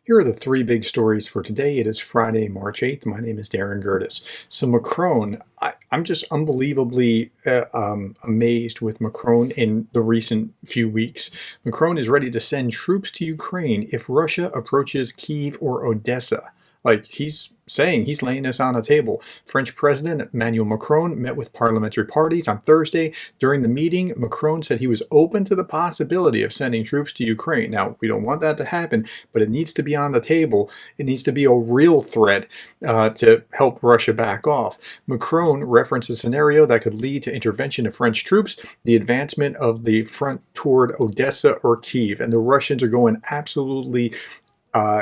Here are the three big stories for today. It is Friday, March 8th. My name is Darren Gerdes. So Macron, I'm just unbelievably amazed with Macron in the recent few weeks. Macron is ready to send troops to Ukraine if Russia approaches Kyiv or Odesa. Like, he's saying, he's laying this on the table. French President Emmanuel Macron met with parliamentary parties on Thursday. During the meeting, Macron said he was open to the possibility of sending troops to Ukraine. Now, we don't want that to happen, but it needs to be on the table. It needs to be a real threat to help Russia back off. Macron referenced a scenario that could lead to intervention of French troops, the advancement of the front toward Odessa or Kyiv, and the Russians are going absolutely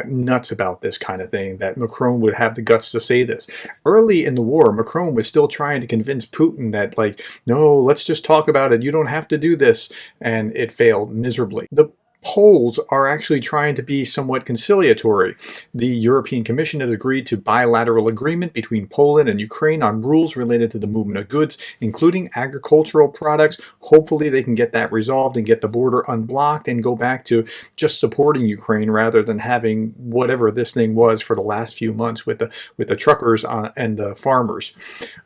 nuts about this kind of thing, that Macron would have the guts to say this. Early in the war, Macron was still trying to convince Putin that, like, no, let's just talk about it. You don't have to do this. And it failed miserably. The Poles are actually trying to be somewhat conciliatory. The European Commission has agreed to bilateral agreement between Poland and Ukraine on rules related to the movement of goods, including agricultural products. Hopefully they can get that resolved and get the border unblocked and go back to just supporting Ukraine rather than having whatever this thing was for the last few months with the truckers and the farmers.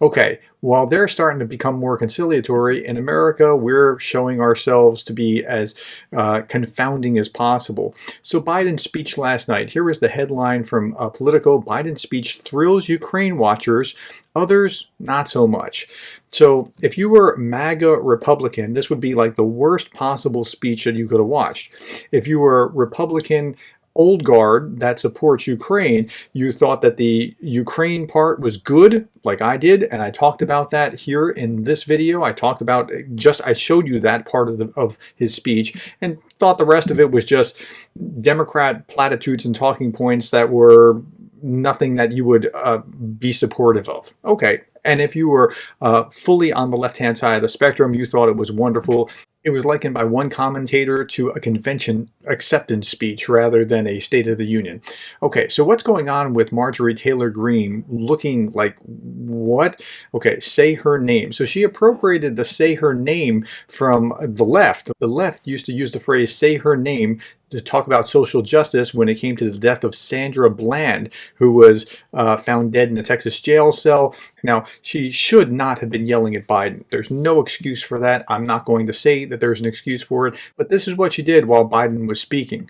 Okay, while they're starting to become more conciliatory, in America we're showing ourselves to be as confounding as possible. So Biden's speech last night, here is the headline from Politico: Biden's speech thrills Ukraine watchers, others not so much. So if you were MAGA Republican, this would be like the worst possible speech that you could have watched. If you were Republican old guard that supports Ukraine, you thought that the Ukraine part was good, like I did, and I talked about that here in this video. I showed you that part of his speech and thought the rest of it was just Democrat platitudes and talking points that were nothing that you would be supportive of. Okay. And if you were fully on the left-hand side of the spectrum, you thought it was wonderful. It was likened by one commentator to a convention acceptance speech rather than a State of the Union. Okay, so what's going on with Marjorie Taylor Greene looking like what? Okay, say her name. So she appropriated the say her name from the left. The left used to use the phrase say her name to talk about social justice when it came to the death of Sandra Bland, who was found dead in a Texas jail cell. Now, she should not have been yelling at Biden. There's no excuse for that. I'm not going to say that there's an excuse for it, but this is what she did while Biden was speaking.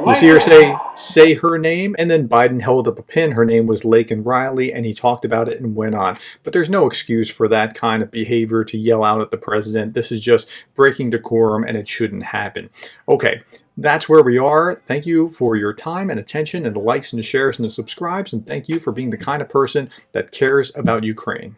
You see her say her name, and then Biden held up a pin. Her name was Laken Riley, and he talked about it and went on. But there's no excuse for that kind of behavior, to yell out at the president. This is just breaking decorum, and it shouldn't happen. Okay, that's where we are. Thank you for your time and attention, and the likes and the shares and the subscribes, and thank you for being the kind of person that cares about Ukraine.